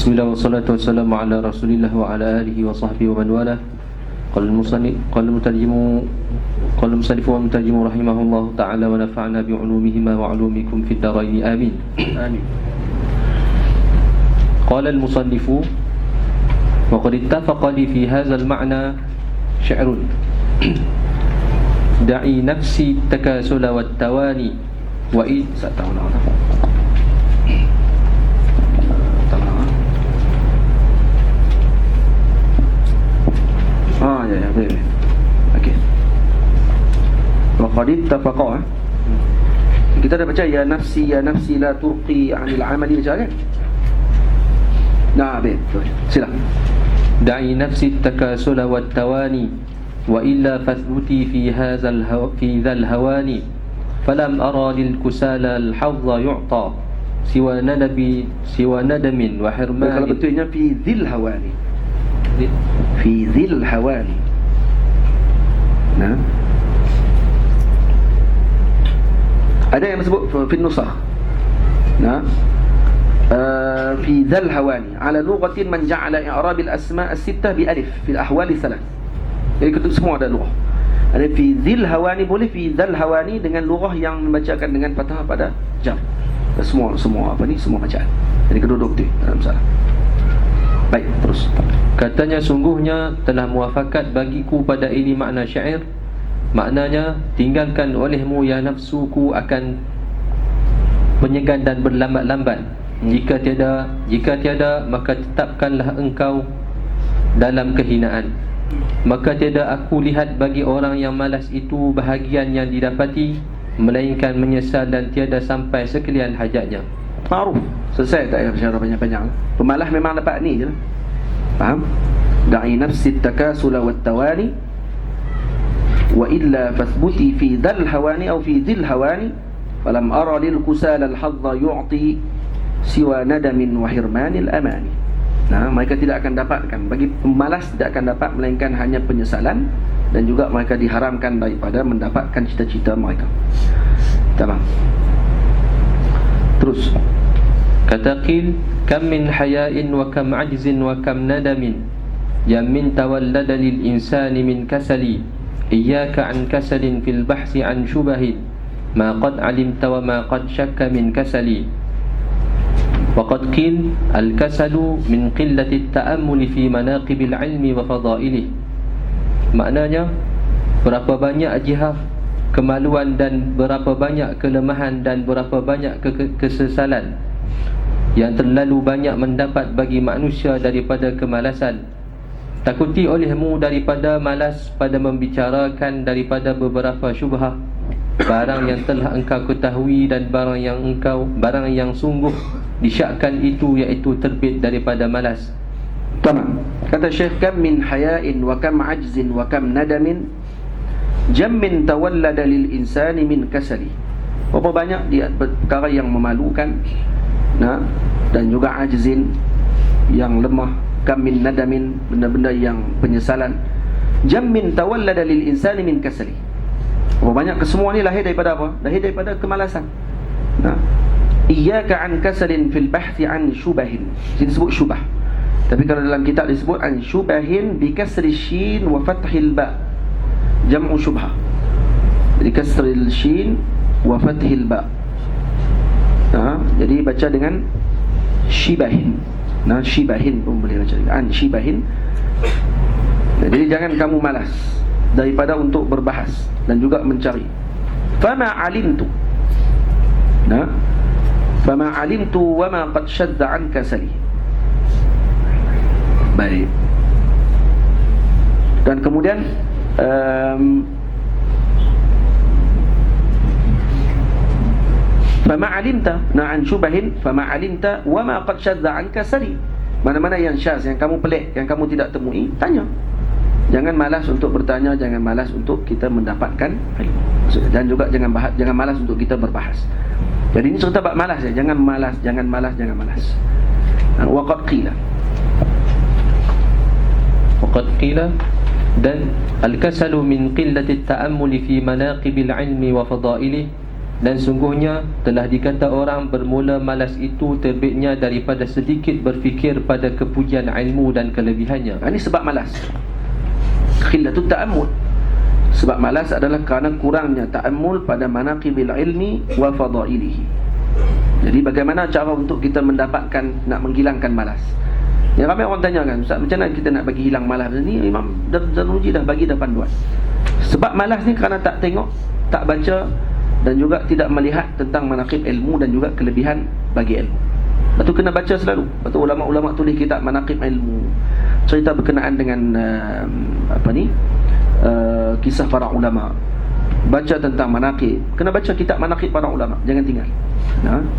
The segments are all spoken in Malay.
Bismillah wassalatu wassalamu ala Rasulillah wa ala alihi wa sahbihi wa man wala. Qala al-musannif wa mutarjimu rahimahullah ta'ala wa nafa'na bi 'ulumihima wa 'ulumikum fid dharain amin. Amin. Qala al-musannif wa qad ittafaqa li fi hadha al-ma'na syi'run da'i nafsi takasula wat tawani wa ya boleh. Okey. Wa qad ittafaqa. Kita dah baca ya nafsi la turqi 'anil 'amali baca kan? Nah, betul. Sila. Da'i nafsi takasula wat tawani wa illa fathbuti fi hadzal hawani falam ara lil kusala al hadza yu'ta siwa nadamin wa hirman. Kalau betulnya fi dzil hawani. Fi dzil hawani. Nah. Ada yang disebut fi nusakh. Nah. Fi dzal hawani ala lughatin man ja'ala i'rab al asma' as-sittah bi alif fi al ahwal thalath. Jadi itu semua ada lughah. Ada fi dzil hawani boleh, fi dzal hawani dengan lughah yang membacakan dengan fathah pada jar. Semua apa ni semua bacaan. Jadi kedua-dua betul, tak ada masalah. Baik, terus. Katanya sungguhnya telah muafakat bagiku pada ini makna syair. Maknanya tinggalkan olehmu ya nafsuku akan penyegan dan berlambat-lambat. Jika tiada maka tetapkanlah engkau dalam kehinaan. Maka tiada aku lihat bagi orang yang malas itu bahagian yang didapati, melainkan menyesal dan tiada sampai sekalian hajatnya. Ma'ruf. Selesai tak payah bicara panjang-panjang. Pemalas memang dapat ni je lah. Faham? Da'i nafsi takasula wat tawani wa illa fathbuti fi dhal hawani atau fi dhil hawani falam ara lil kusala al hadza yu'ti siwa nadamin wa hirmanil amani. Nah, mereka tidak akan dapatkan, bagi pemalas tidak akan dapat melainkan hanya penyesalan, dan juga mereka diharamkan daripada mendapatkan cita-cita mereka. Tamam. Terus kata qil kam min haya'in wa kam ajzin wa kam nadamin ya min tawallada lil insani min kasali iyyaka an kasalin fil bahsi an syubahin ma qad alimta wa ma qad syakka min kasali. Wa qad qil al kasalu min qillati at-ta'ammuli fi manaqibil ilmi wa fadailih. Maknanya berapa banyak jihad kemaluan dan berapa banyak kelemahan dan berapa banyak kesesalan yang terlalu banyak mendapat bagi manusia daripada kemalasan. Takuti olehmu daripada malas pada membicarakan daripada beberapa syubhah, barang yang telah engkau ketahui dan barang yang sungguh disyakkan itu, iaitu terbit daripada malas. Tamam. Kata Syekh, kam min haya'in wa kam ajzin wa kam nadamin jammin tawallada lil insani min kasali. Berapa banyak dia perkara yang memalukan, nah, dan juga ajzin yang lemah, kam min nadamin benda-benda yang penyesalan, jammin tawallada lil insani min kasali. Berapa banyak kesemua ni lahir daripada apa? Lahir daripada kemalasan. Nah, iyyaka an kasalin fil bahthi an syubahin. Ini disebut syubah. Tapi kalau dalam kitab disebut an syubahin bi kasri shin wa fathil ba. Jam'u syubha. Jadi kasril shin wa fathil ba. Nah, jadi baca dengan shibahin. Nah, shibahin pun boleh baca dengan an shibahin. Nah, jadi jangan kamu malas daripada untuk berbahas dan juga mencari. Fama alimtu. Nah, fama alimtu wa ma qad shadda an kasali. Baik. Dan kemudian fama alimta na'an syubahin fama alimta wa ma qad shadda an kasali. Mana-mana yang syaz, yang kamu pelik, yang kamu tidak temui, tanya. Jangan malas untuk bertanya, jangan malas untuk kita mendapatkan ilmu. Dan juga jangan malas untuk kita berbahas. Jadi ini cerita bab malas ya, jangan malas. Waqad qila. Dan al-kasalu min qillati at-ta'ammuli fi manaqibil ilmi wa fadailih Dan sungguhnya telah dikata orang bermula malas itu terbitnya daripada sedikit berfikir pada kepujian ilmu dan kelebihannya. Ini sebab malas. Khillatut ta'ammul. Sebab malas adalah kerana kurangnya ta'ammul pada manaqibil ilmi wa fadailihi. Jadi bagaimana cara untuk kita mendapatkan, nak menghilangkan malas? Yang ramai orang tanya kan, Ustaz, macam mana kita nak bagi hilang malas ni? Imam Zarnuji dah bagi dah panduan. Sebab malas ni kerana tak tengok, tak baca dan juga tidak melihat tentang manaqib ilmu dan juga kelebihan bagi ilmu. Lepas tu kena baca selalu. Lepas tu ulama-ulama tulis kitab manaqib ilmu, cerita berkenaan dengan kisah para ulama. Baca tentang manaqib. Kena baca kitab manaqib para ulama, jangan tinggal.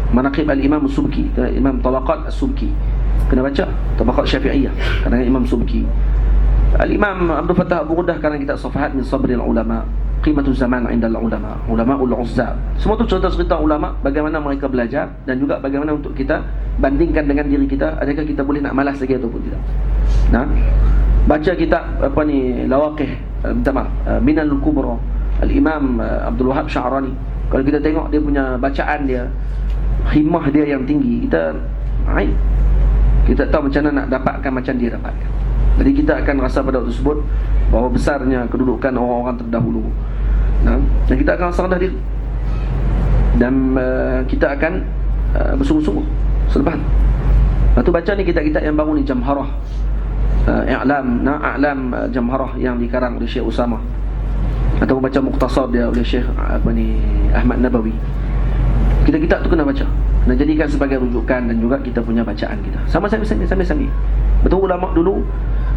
Manaqib al-Imam Subki, Imam Tabaqat As-Subki. Kena baca Tabaqat Syafi'iyah kerana Imam Subki. Al-Imam Abdul Fattah Abu Ghuddah kerana kitab Safahat min Sabril Ulama, Qimatul Zaman Indal Ulama, Ulama'ul Uzzab. Semua tu cerita-cerita ulama, bagaimana mereka belajar dan juga bagaimana untuk kita bandingkan dengan diri kita, adakah kita boleh nak malas lagi ataupun tidak. Baca kitab Lawaqih, Minal Kubra, Al-Imam Abdul Wahab Sya'rani. Kalau kita tengok dia punya bacaan dia, himmah dia yang tinggi, kita tahu macam mana nak dapatkan macam dia dapatkan. Jadi kita akan rasa pada waktu tersebut bahawa besarnya kedudukan orang-orang terdahulu, dan kita akan rasa rendah diri, dan kita akan bersungguh-sungguh selepas. Lepas tu baca ni kitab-kitab yang baru ni, Jamharah, A'lam Jamharah yang dikarang oleh Syekh Usama, atau baca Mukhtasar dia oleh Syekh Ahmad Nabawi. Kitab-kitab tu kena baca, kena jadikan sebagai rujukan dan juga kita punya bacaan kita. Sambil-sambil. Betul ulama dulu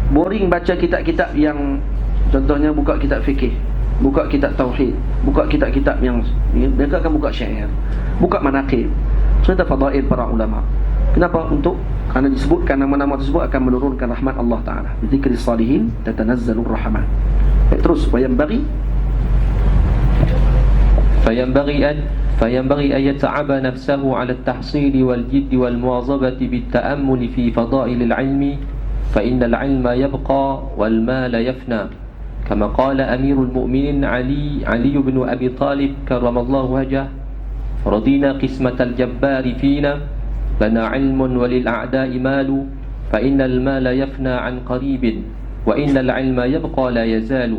boring baca kitab-kitab yang contohnya buka kitab fikih, buka kitab tauhid, buka kitab-kitab yang mereka akan buka syair, buka manaqib, cerita fadail para ulama. Kenapa? Kerana disebutkan nama-nama tersebut akan menurunkan rahmat Allah Ta'ala. Dzikris salihin tatanazzalur rahmat. Terus فينبغي أن يتعب نفسه على التحصيل والجد والمواظبة بالتأمل في فضائل العلم فإن العلم يبقى والمال يفنى كما قال أمير المؤمنين علي بن أبي طالب كرم الله وجهه رضينا قسمة الجبار فينا لنا علم وللأعداء مال فإن المال يفنى عن قريب وإن العلم يبقى لا يزال.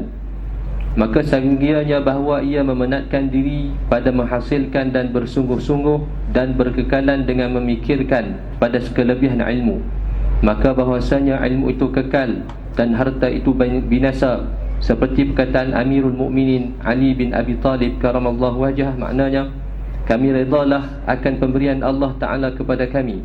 Maka sekiranya bahawa ia memenatkan diri pada menghasilkan dan bersungguh-sungguh dan berkekalan dengan memikirkan pada sekelebihan ilmu, maka bahwasanya ilmu itu kekal dan harta itu binasa, seperti perkataan Amirul Mukminin Ali bin Abi Talib karamallahu wajhah. Maknanya, kami redalah akan pemberian Allah Ta'ala kepada kami.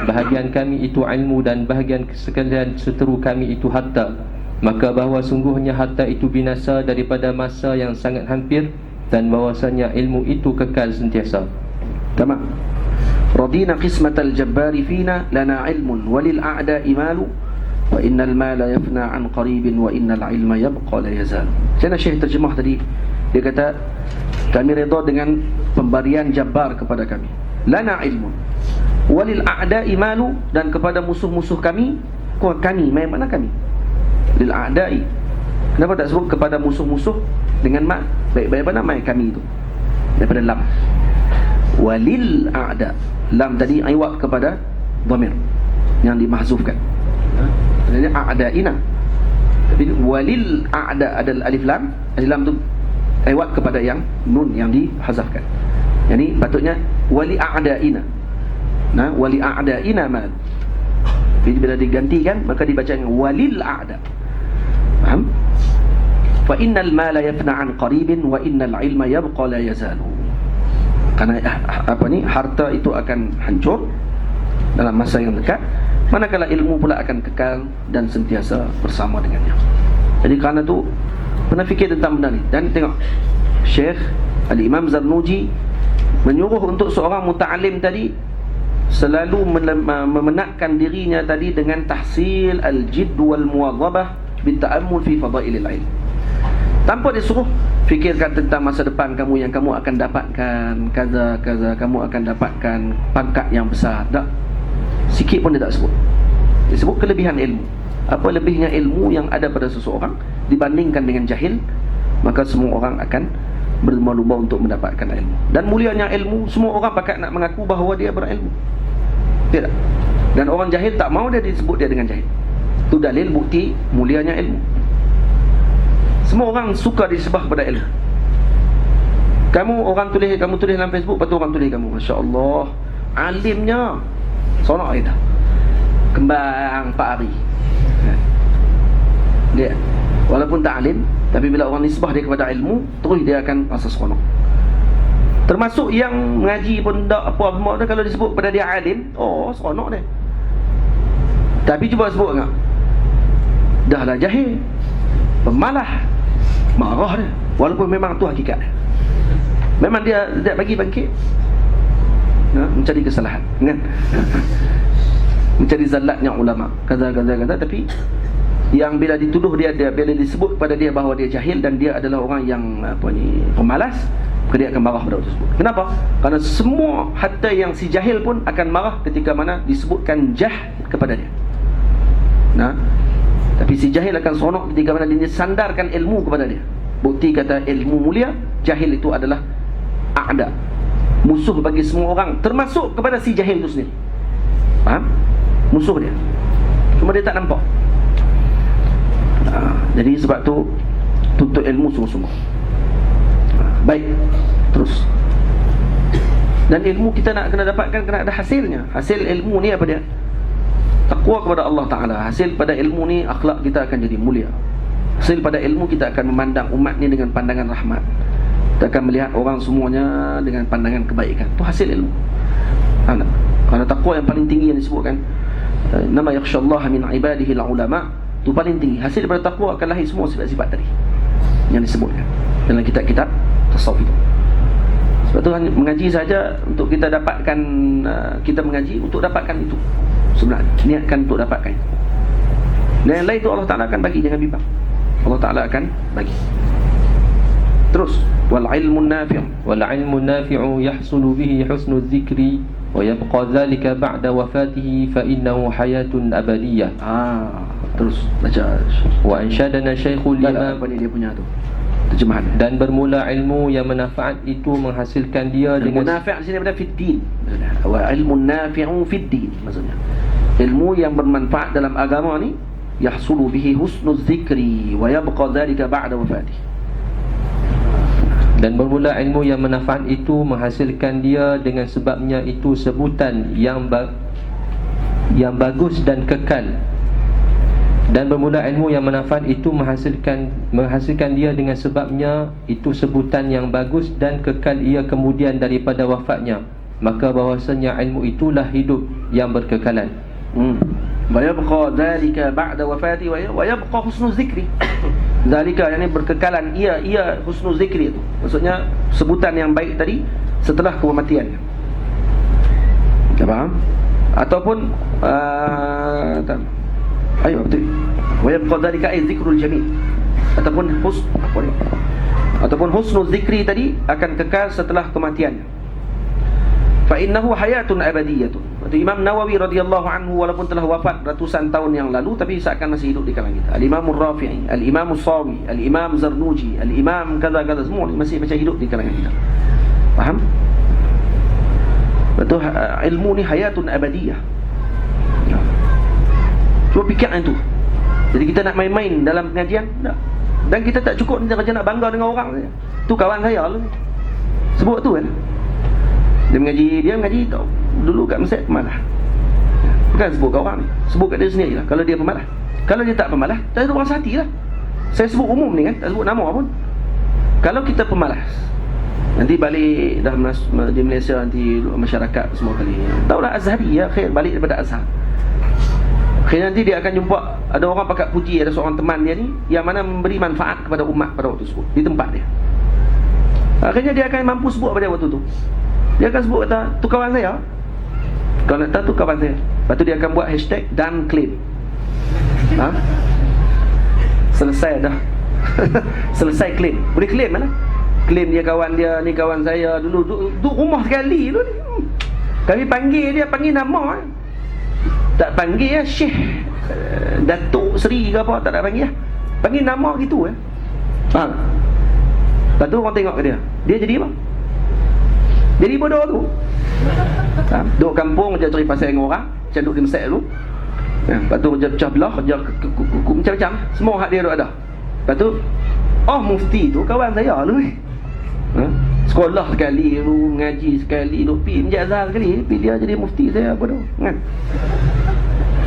Bahagian kami itu ilmu dan bahagian sekalian seteru kami itu harta. Maka bahawa sungguhnya harta itu binasa daripada masa yang sangat hampir, dan bahawasanya ilmu itu kekal sentiasa. Tamam. Radina qismatal jabbari fina lana ilmun walil a'da'i malu wa innal mala yafna an qaribin wa innal ilma yabqa la yazal. Macam Syekh terjemah tadi, dia kata kami redha dengan pemberian Jabbar kepada kami. Lana ilmun walil a'da'i malu, dan kepada musuh-musuh kami, mana kami? Lil a'da'i. Kenapa tak sebut kepada musuh-musuh dengan ma? Baik-baik apa nama kami itu? Daripada lam. Walil a'da. Lam tadi iwat kepada dhamir yang dimahzufkan. Jadi a'da'ina. Tapi walil a'da ada alif lam. Alif lam tu iwat kepada yang nun yang dihazafkan. Jadi patutnya wali a'da'ina. Wali a'da'ina mal. Jadi bila digantikan maka dibaca dengan walil a'da. Faham? Fa innal mala yafna an qaribin wa innal ilma yabqa la yazalu. Karena harta itu akan hancur dalam masa yang dekat, manakala ilmu pula akan kekal dan sentiasa bersama dengannya. Jadi kerana tu pernah fikir tentang benda ni. Dan tengok Syekh Al-Imam Zarnuji menyuruh untuk seorang muta'alim tadi selalu memenatkan dirinya tadi dengan tahsil al-jidd wal muwadhabah bita'ammul fi fadailil ilm. Tanpa disuruh fikirkan tentang masa depan kamu yang kamu akan dapatkan kaza, kamu akan dapatkan pangkat yang besar. Tak. Sikit pun dia tak sebut. Dia sebut kelebihan ilmu. Apa lebihnya ilmu yang ada pada seseorang dibandingkan dengan jahil, maka semua orang akan berlumba-lumba untuk mendapatkan ilmu. Dan mulianya ilmu, semua orang pakat nak mengaku bahawa dia berilmu. Tidak. Dan orang jahil tak mau dia disebut dia dengan jahil. Itu dalil bukti mulianya ilmu. Semua orang suka disebah kepada ilmu. Kamu tulis dalam Facebook, lepas tu orang tulis kamu, Masya Allah, alimnya. Sonok kita kembang Pak Ari. Dia walaupun tak alim, tapi bila orang nisbah dia kepada ilmu, terus dia akan rasa seronok. Termasuk yang mengaji pun tak apa semua dia, kalau disebut pada dia alim, oh seronok dia. Tapi cuba sebut enggak, dah lah jahil, pemalah, marah dia. Walaupun memang tu hakikat dia, memang dia tidak bagi bangkit, mencari kesalahan kan? Mencari zallatnya ulama, kaza. Tapi yang bila dituduh dia bila disebut pada dia bahawa dia jahil dan dia adalah orang yang pemalas, maka dia akan marah pada waktu tersebut. Kenapa? Karena semua, hatta yang si jahil pun akan marah ketika mana disebutkan kepada dia. Tapi si jahil akan seronok ketika mana dia sandarkan ilmu kepada dia. Bukti kata ilmu mulia, jahil itu adalah a'da, musuh bagi semua orang, termasuk kepada si jahil itu sendiri. Faham? Musuh dia, cuma dia tak nampak. Jadi sebab tu tuntut ilmu sungguh-sungguh. Baik, terus. Dan ilmu kita nak kena dapatkan, kena ada hasilnya. Hasil ilmu ni apa dia? Taqwa kepada Allah Ta'ala. Hasil pada ilmu ni, akhlak kita akan jadi mulia. Hasil pada ilmu kita akan memandang umat ni dengan pandangan rahmat. Kita akan melihat orang semuanya dengan pandangan kebaikan. Itu hasil ilmu. Kerana taqwa yang paling tinggi yang disebutkan, nama yakhshallaha min ibadihi al-ulama, itu paling tinggi. Hasil daripada taqwa akan lahir semua sifat-sifat tadi yang disebutkan dalam kitab-kitab tasawuf itu. Sebab tu mengaji saja untuk kita dapatkan, kita mengaji untuk dapatkan itu. Sebenarnya niatkan untuk dapatkan itu. Dan yang lain itu Allah Ta'ala akan bagi, jangan bimbang. Allah Ta'ala akan bagi. Terus, wal ilmun nafi'u yahsulu bihi husnul dzikri wa yabqa dhalika ba'da wafatihi fa innahu hayatun abadiyah. Terus baca. Wa ansyadana Syekhul Imam, apa ni dia punya tu terjemahan. Dan bermula ilmu yang manfaat itu menghasilkan dia dengan manfaat sini pada fiddin. Wa ilmun nafi'u fiddin, maksudnya ilmu yang bermanfaat dalam agama ni, yahsulu bihi husnul dzikri wa yabqa dhalika ba'da wafatihi. Dan bermula ilmu yang manfaat itu menghasilkan dia dengan sebabnya itu sebutan yang bagus dan kekal. Dan bermula ilmu yang manfaat itu menghasilkan dia dengan sebabnya itu sebutan yang bagus dan kekal ia kemudian daripada wafatnya. Maka bahawasanya ilmu itulah hidup yang berkekalan. Wa yabqa dhalika ba'da wafati wa yabqa husnul dzikri. Dzalika yakni berkekalan ia husnul zikri itu. Maksudnya sebutan yang baik tadi setelah kematian. Tak faham? Ataupun ayo betul. Wa yabqa dzalika ay zikrul jamil. Ataupun husnul zikri tadi akan kekal setelah kematiannya. Fa innahu hayatun abadiyatun. Imam Nawawi radhiyallahu anhu walaupun telah wafat ratusan tahun yang lalu, tapi seakan masih hidup di kalangan kita. Al-Imam Rafi'i, Al-Imam Sawi, Al-Imam Zarnuji, Al-Imam kaza-kaza, semua masih macam hidup di kalangan kita. Faham? Betul, ilmu ni hayatun abadiyah. Cuba fikir itu. Jadi kita nak main-main dalam pengajian, tak. Dan kita tak cukup saja nak bangga dengan orang saja. Tu kawan saya lah. Sebut tu kan. Dia mengaji tau. Dulu kat Mesir pemalah. Bukan sebut kat orang ni, sebut kat dia sendiri lah. Kalau dia pemalah, kalau dia tak pemalah, tak ada orang hati lah. Saya sebut umum ni kan, tak sebut nama pun. Kalau kita pemalas, nanti balik dah di Malaysia, nanti masyarakat semua kali tahulah Azhari ya, khair balik daripada Azhar. Akhirnya nanti dia akan jumpa ada orang pakat puji, ada seorang teman dia ni yang mana memberi manfaat kepada umat pada waktu tersebut di tempat dia. Akhirnya dia akan mampu sebut pada waktu tu. Dia akan sebut kata, tu kawan saya. Kalau nak tahu tu kawan saya. Lepas tu dia akan buat hashtag dan claim. Selesai dah. Selesai claim. Boleh claim mana? Claim dia kawan dia, ni kawan saya dulu tu rumah sekali tu ni. Kami panggil dia, panggil nama. Tak panggil ya Syekh Datuk Seri ke apa, tak nak panggil lah. Panggil nama gitu . Lepas tu orang tengok ke dia, dia jadi apa? Jadi bodoh tu. Duduk kampung je cari pasal dengan orang, macam duduk di Mesir dulu. Lepas tu kerja pecah belah, kerja macam-macam, semua hak dia duk ada. Lepas tu mufti tu kawan saya dulu ni. Sekolah sekali dulu, ngaji sekali dulu, pergi menjazah sekali, pergi dia jadi mufti saya bodoh kan.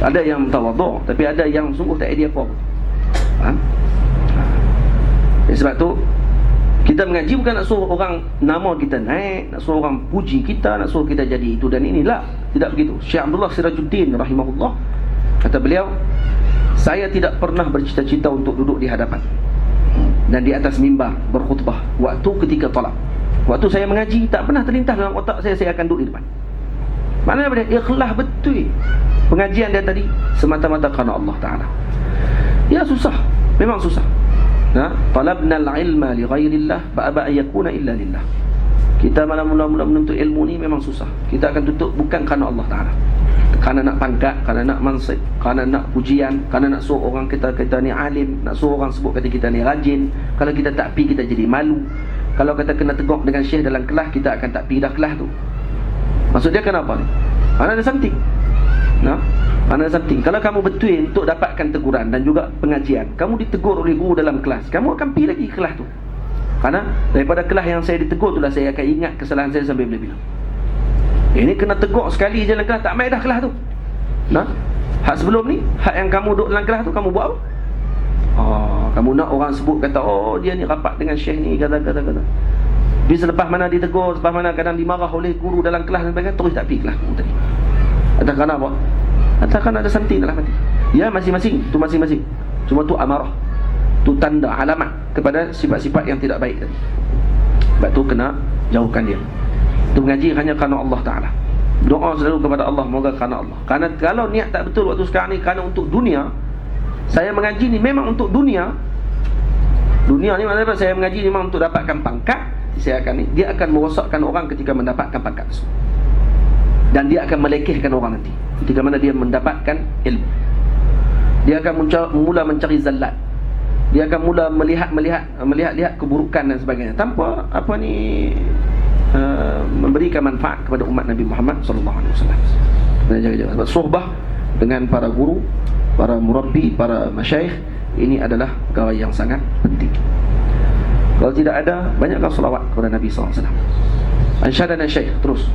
Ada yang tawaduk, tapi ada yang sungguh tak idea apa. Sebab tu kita mengaji bukan nak suruh orang nama kita naik, nak suruh orang puji kita, nak suruh kita jadi itu dan inilah. Tidak begitu. Syekh Abdullah Sirajuddin rahimahullah, kata beliau, saya tidak pernah bercita-cita untuk duduk di hadapan dan di atas mimbar berkhutbah waktu ketika talab. Waktu saya mengaji, tak pernah terlintas dalam otak saya akan duduk di depan. Maknanya apa dia? Ikhlas betul pengajian dia tadi semata-mata kerana Allah Ta'ala. Ya susah, memang susah. Talabna al-ilma li ghairillah fa'aba an yakuna illa lillah. Kita mula-mula menuntut ilmu ni memang susah. Kita akan tutup bukan kerana Allah Ta'ala, kerana nak pangkat, kerana nak mansib, kerana nak pujian, kerana nak suruh orang kita ni alim, nak suruh orang sebut kata kita ni rajin. Kalau kita tak pi, kita jadi malu. Kalau kita kena tegur dengan syekh dalam kelas, kita akan tak pi dah kelas tu. Maksud dia kenapa ni? Kerana ada something. Kerana ada something. Kalau kamu betul untuk dapatkan teguran dan juga pengajian, kamu ditegur oleh guru dalam kelas, kamu akan pi lagi kelas tu. Kerana daripada kelas yang saya ditegur itulah saya akan ingat kesalahan saya sampai bila-bila. Ini kena tegur sekali je dalam kelas, tak main dah kelas tu. Hak sebelum ni, hak yang kamu duduk dalam kelas tu, kamu buat apa? Kamu nak orang sebut kata, dia ni rapat dengan syekh ni, kata. Tapi selepas mana ditegur, selepas mana kadang dimarah oleh guru dalam kelas dan sebagainya, terus tak pergi kelas guru tadi. Atau kerana apa? Atau kerana ada something dalam hati. Ya, masing-masing, tu masing-masing. Cuma tu amarah, tu tanda, alamat kepada sifat-sifat yang tidak baik tadi. Sebab tu kena jauhkan dia. Tu mengaji hanya kerana Allah Ta'ala. Doa selalu kepada Allah, moga kerana Allah. Kerana kalau niat tak betul waktu sekarang ni kerana untuk dunia, saya mengaji ni memang untuk dunia. Dunia ni maksudnya saya mengaji ni memang untuk dapatkan pangkat. Dia akan merosakkan orang ketika mendapatkan pangkat tersebut, dan dia akan melekehkan orang nanti ketika mana dia mendapatkan ilmu. Dia akan mula mencari zallat. Dia akan mula melihat keburukan dan sebagainya, tanpa memberikan manfaat kepada umat Nabi Muhammad sallallahu alaihi wasallam. Dan jaga-jaga sebab suhbah dengan para guru, para murabbi, para masyayikh, ini adalah perkara yang sangat penting. Kalau tidak ada, banyakkan selawat kepada Nabi sallallahu alaihi wasallam. Ansyadana syekh terus.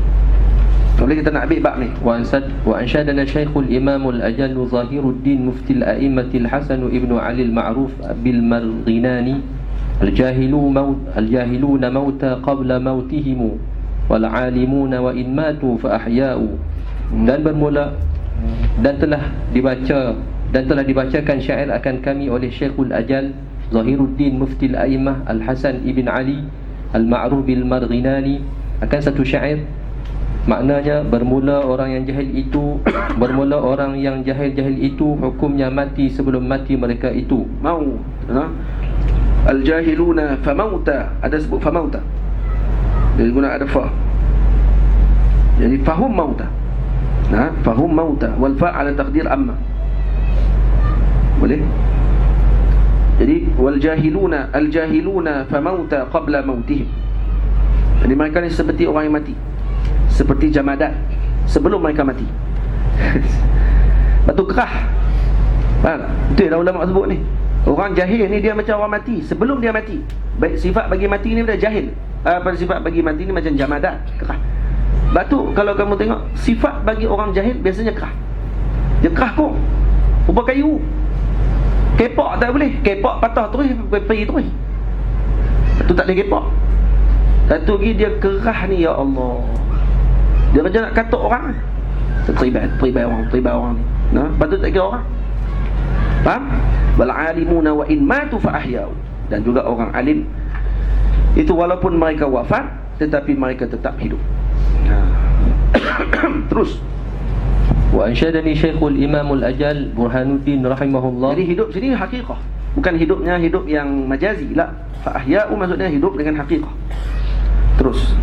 Kalau kita nak ambil bab ni, wa ansyadana Syekhul Imamul Ajal Zahiruddin Muftil A'immatil Hasan ibnu Ali al-Ma'ruf bil Marghinani, al-jahiluna mauta qabla mautihim wal alimuna wa in matu fa ahya'u. Dan bermula dan telah dibacakan syair akan kami oleh Syekhul Ajal Zahiruddin Muftil A'imah Al-Hasan ibn Ali al-Ma'ruf bil Marghinani, akan satu syair. Maknanya bermula orang yang jahil itu hukumnya mati sebelum mati mereka itu. Al-jahiluna famauta, ada sebut famauta, dia guna ada fa, jadi fahum mauta. Fahum mauta wal fa ala taqdir amma, boleh. Jadi al-jahiluna famauta qabla mautihim, jadi mereka ni seperti orang yang mati, seperti jamadat sebelum mereka mati. Batu kerah. Itu yang ulama sebut ni. Orang jahil ni dia macam orang mati sebelum dia mati. Baik sifat bagi mati ni dia jahil. Sifat bagi mati ni macam jamadat, kerah. Batu kalau kamu tengok sifat bagi orang jahil biasanya kerah. Dia kerah kok. Rupa kayu. Kepak tak boleh. Kepak patah terus pergi terus. Batu tak boleh kepak. Satu lagi dia kerah ni, ya Allah. Dia kerja nak katuk orang. Teribai orang ni. Patut tak kira orang. Faham? Wal alimuna wa in matu fa ahya'u. Dan juga orang alim itu walaupun mereka wafat tetapi mereka tetap hidup. Terus. Wa ansyadani Syekhul Imamul Ajal Burhanuddin rahimahullah. Jadi hidup sini hakikah, bukan hidupnya hidup yang majazi. La, fa ahya'u maksudnya hidup dengan hakikah. Terus.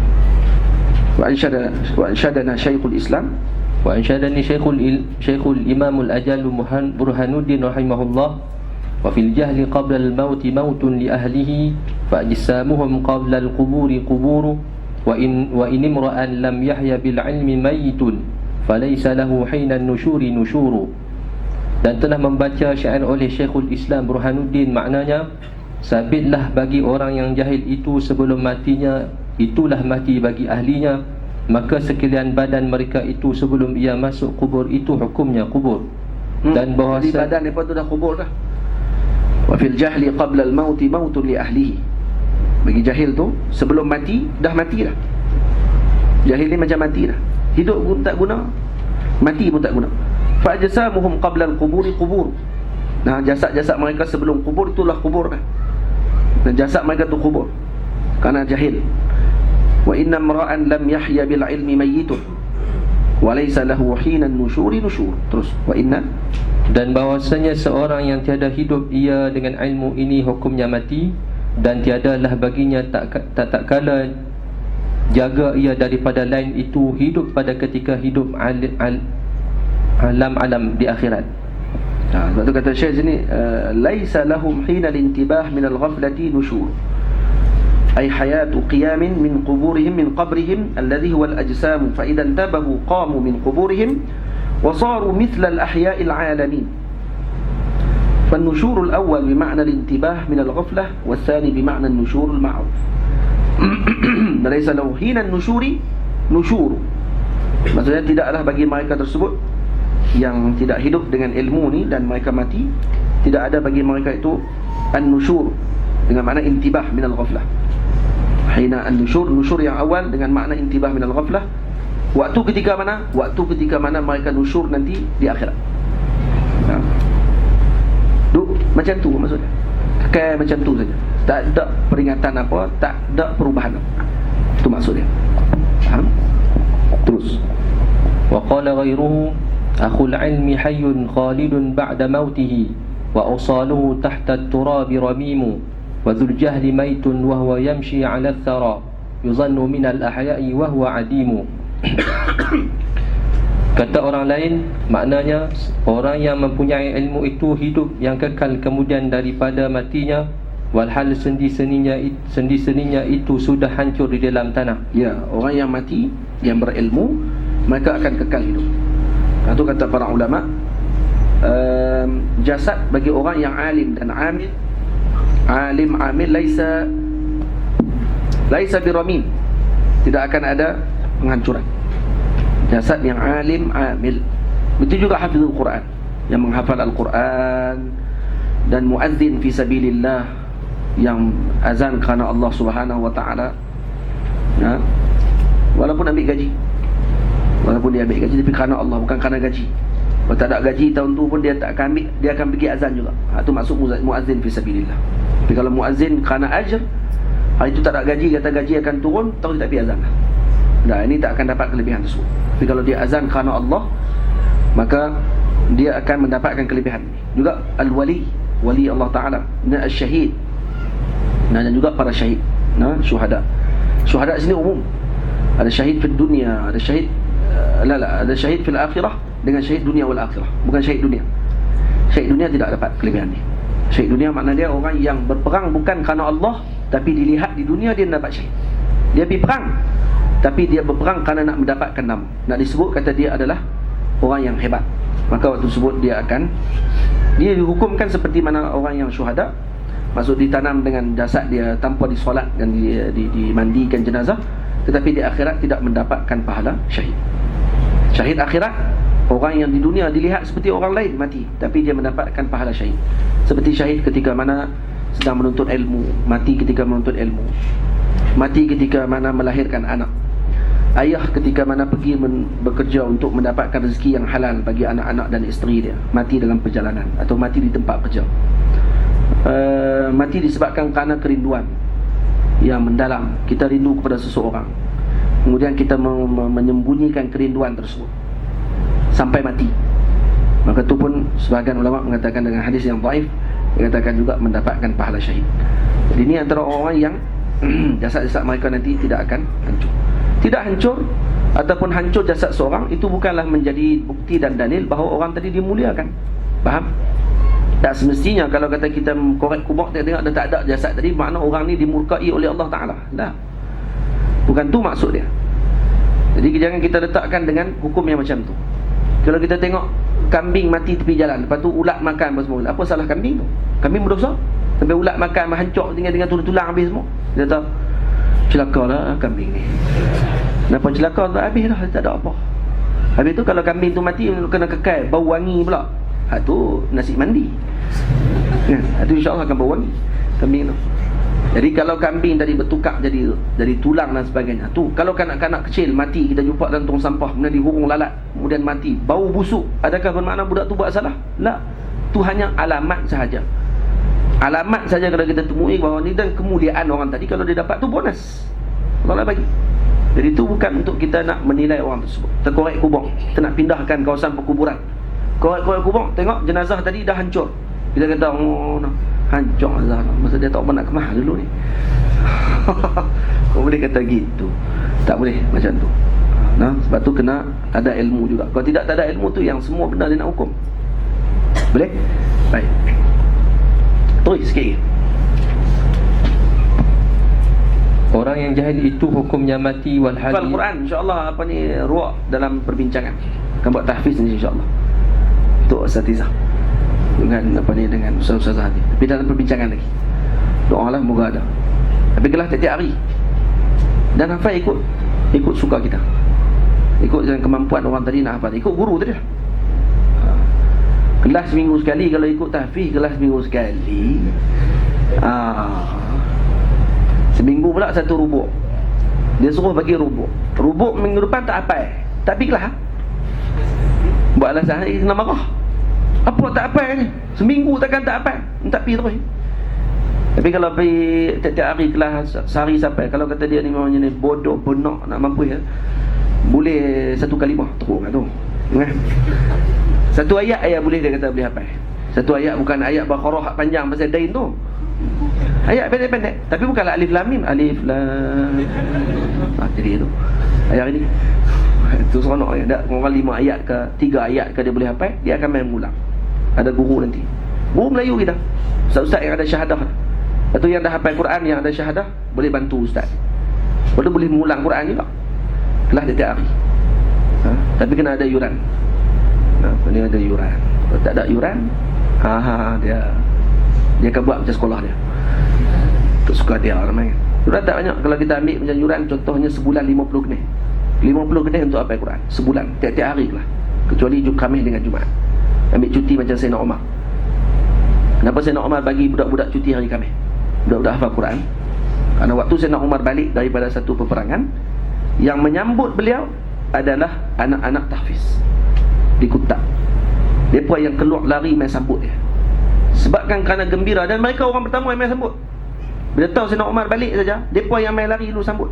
Wa ansyadana Syekhul Islam, wa ansyadani Syekhul Imamul Ajal Burhanuddin rahimahullah وفي الجهل قبل الموت موت لأهله فأجسامهم قبل القبور قبور وإن امرأ لم يحي بالعلم ميت فليس له حين النشور نشور. Dan telah membaca syair oleh Syekhul Islam Burhanuddin, maknanya sabitlah bagi orang yang jahil itu sebelum matinya, itulah mati bagi ahlinya, maka sekalian badan mereka itu sebelum ia masuk kubur itu hukumnya kubur. Dan bahawa jadi badan mereka tu dah kubur dah. Wa fil jahli qabla al maut mautun li ahlihi. Bagi jahil tu sebelum mati dah mati dah. Jahil ni macam mati dah. Hidup pun tak guna, mati pun tak guna. Fa ajsamuhum qabla al quburi qubur. Nah, jasad-jasad mereka sebelum kubur itulah kubur dah. Dan jasad mereka tu kubur kerana jahil. Wa inna imra'an lam yahya bil ilmi mayyitun wa laysa lahu hina nusyuri nusyur. Terus wa inna, dan bahawasanya seorang yang tiada hidup ia dengan ilmu ini hukumnya mati, dan tiadalah baginya tak kala jaga ia daripada lain itu hidup pada ketika hidup alam di akhirat. Sebab tu kata Syekh sini, laisa lahum hina al-intibah min al-ghaflati nusyur, ay hayatu qiyamin min quburihim min qabrihim alladhi huwa al-ajsam, fa idza intabahu qamu min quburihim wa saru mithla al-ahya'i al-alamin. فالنشور الأول بمعنى الانتباه من الغفلة والثاني بمعنى النشور المعروف. ليس له حين النشور نشور. Maksudnya tidaklah bagi mereka tersebut yang tidak hidup dengan ilmu ni dan mereka mati, tidak ada bagi mereka itu an-nusyur dengan makna intibah min al-ghaflah. Hina an-nusyur, nusyur yang awal dengan makna intibah min al-ghaflah. Waktu ketika mana? Waktu ketika mana mereka nusyur nanti di akhirat. Macam tu maksudnya. Kekal macam tu saja. Tak ada peringatan apa, tak ada perubahan apa. Itu maksudnya. Faham? Terus. Wa qala ghairuhu akhul ilmi hayyun khalidun ba'da mautihi wa awsaluhu tahta at-turab ramimu wa dhul jahli maitun wa huwa yamshi 'ala ath-thara yuzannu min al-ahya'i wa huwa 'adimu. Kata orang lain, maknanya orang yang mempunyai ilmu itu hidup yang kekal kemudian daripada matinya, walhal sendi-sendinya itu sudah hancur di dalam tanah. Ya, orang yang mati, yang berilmu, mereka akan kekal hidup. Itu kata para ulama, jasad bagi orang yang alim dan amil, alim amil laisa biramin, tidak akan ada penghancuran. Jasad yang alim amil. Begitu juga hafizul Quran, yang menghafal Al-Quran, dan muazzin fi sabilillah, yang azan kerana Allah Subhanahu wa taala. Walaupun ambil gaji, walaupun dia ambil gaji tapi kerana Allah, bukan kerana gaji. Kalau tak ada gaji tahun tu pun dia tak akan ambil, dia akan pergi azan juga. Itu maksud muazzin fi sabilillah. Tapi kalau muazzin kerana ajr, hari itu tak ada gaji, kata gaji akan turun, tahu dia tak pergi azan lah. Nah, ini tak akan dapat kelebihan tersebut. Tapi kalau dia azan kerana Allah, maka dia akan mendapatkan kelebihan. Juga al-wali, wali Allah Ta'ala, dan al-syahid, dan juga para syahid, syuhada. Syuhada sini umum. Ada syahid fil dunia, ada syahid ada syahid fil akhirah, dengan syahid dunia wal akhirah. Bukan syahid dunia. Syahid dunia tidak dapat kelebihan ni. Syahid dunia makna dia orang yang berperang bukan kerana Allah, tapi dilihat di dunia dia dapat syahid. Dia pergi perang, tapi dia berperang kerana nak mendapatkan nama, nak disebut kata dia adalah orang yang hebat. Maka waktu tersebut dia dihukumkan seperti mana orang yang syuhada. Maksud ditanam dengan jasad dia tanpa disolat dan dimandikan jenazah, tetapi di akhirat tidak mendapatkan pahala syahid. Syahid akhirat, orang yang di dunia dilihat seperti orang lain mati, tapi dia mendapatkan pahala syahid. Seperti syahid ketika mana sedang menuntut ilmu, mati ketika menuntut ilmu, mati ketika mana melahirkan anak, ayah ketika mana pergi bekerja untuk mendapatkan rezeki yang halal bagi anak-anak dan isteri dia, mati dalam perjalanan atau mati di tempat kerja. Mati disebabkan kerana kerinduan yang mendalam. Kita rindu kepada seseorang, kemudian kita menyembunyikan kerinduan tersebut sampai mati. Maka itu pun sebahagian ulama mengatakan dengan hadis yang dhaif, dikatakan juga mendapatkan pahala syahid. Jadi ini antara orang yang jasad-jasad mereka nanti tidak akan hancur. Tidak hancur ataupun hancur jasad seorang, itu bukanlah menjadi bukti dan dalil bahawa orang tadi dimuliakan. Faham? Tak semestinya kalau kata kita korek kubur, tengok dia tak ada jasad tadi, makna orang ni dimurkai oleh Allah Ta'ala. Tak, bukan tu maksud dia. Jadi jangan kita letakkan dengan hukum yang macam tu. Kalau kita tengok kambing mati tepi jalan, lepas tu ulat makan apa semua, apa salah kambing tu? Kambing berdosa. Sampai ulat makan, menghancur tinggal tulang-tulang habis semua. Dia tahu celaka lah kambing ni. Kenapa celaka? Tak habis dah, tak ada apa. Habis tu kalau kambing tu mati, kena kekal bau wangi pula. Tu nasi mandi. Itu insya-Allah akan bau wangi kambing tu. Jadi kalau kambing tadi bertukar jadi tulang dan sebagainya, tu kalau kanak-kanak kecil mati, kita jumpa dalam tong sampah, kemudian dihurung lalat, kemudian mati, bau busuk, adakah bermakna budak tu buat salah? Tak. Tu hanya alamat sahaja. Alamat saja kalau kita temui bahawa ni, dan kemuliaan orang tadi kalau dia dapat tu bonus Allah bagi. Jadi itu bukan untuk kita nak menilai orang tersebut. Terkorek kubur, kita nak pindahkan kawasan perkuburan, korek kubur, tengok jenazah tadi dah hancur, kita kata oh no, hancur jenazah, masa dia tak pernah kemah dulu ni. Kau boleh kata gitu? Tak boleh macam tu. Nah, sebab tu kena ada ilmu juga. Kalau tidak, tak ada ilmu tu yang semua benda dia nak hukum. Boleh? Baik. Terus sikit lagi. Orang yang jahil itu hukumnya mati wal hadis. Al-Quran insya-Allah apa ni ruak dalam perbincangan. Akan buat tahfiz ni insya-Allah. Untuk asatizah. Dengan apa ni, dengan ustaz-ustazah ni. Tapi dalam perbincangan lagi. Doalah moga ada. Tapi kelas tiap-tiap hari. Dan hafal ikut suka kita. Ikut dengan kemampuan orang tadi nak hafal. Ikut guru tadi lah. Kelas seminggu sekali, kalau ikut tahfiz kelas seminggu sekali. Seminggu pula satu rubuk. Dia suruh bagi rubuk. Rubuk minggu depan tak hafal. Tak pergi kelas. Buat alasan kena marah. Apa tak hafal ni? Seminggu takkan tak hafal. Tak pergi terus. Tapi kalau pergi tiap-tiap hari kelas sehari sampai, kalau kata dia ni memangnya ni bodoh benak nak mampu ya, boleh satu kalimah teruk kat tu. Satu ayat boleh, dia kata boleh hafal. Satu ayat, bukan ayat Baqarah panjang pasal dain tu. Ayat pendek-pendek, tapi bukanlah alif lam mim, alif lam. Jadi tu. Ayat ini itu seronok ya. Tak orang 5 ayat ke 3 ayat ke dia boleh hafal, dia akan main ulang. Ada guru nanti. Guru Melayu kita. Ustaz-ustaz yang ada syahadah. Atau yang dah hafal Quran, yang ada syahadah, boleh bantu ustaz. Boleh mengulang Quran juga. Kelas dia tiap hari. Tapi kena ada yuran. Ini ada yuran. Kalau tak ada yuran, dia akan buat macam sekolah dia. Untuk suka dia orang main. Yuran tak banyak. Kalau kita ambil macam yuran, contohnya sebulan 50 kene. 50 kene untuk hafal Quran. Sebulan, tiap-tiap hari lah. Kecuali Khamis dengan Jumaat. Ambil cuti macam Sayyidina Umar. Kenapa Sayyidina Umar bagi budak-budak cuti hari Khamis? Budak-budak hafal Quran. Karena waktu Sayyidina Umar balik daripada satu peperangan, yang menyambut beliau adalah anak-anak tahfiz di Kutab. Mereka yang keluar lari main sambut dia. Sebabkan kerana gembira, dan mereka orang pertama yang main sambut. Bila tahu Sayyidina Umar balik saja, mereka yang main lari dulu sambut.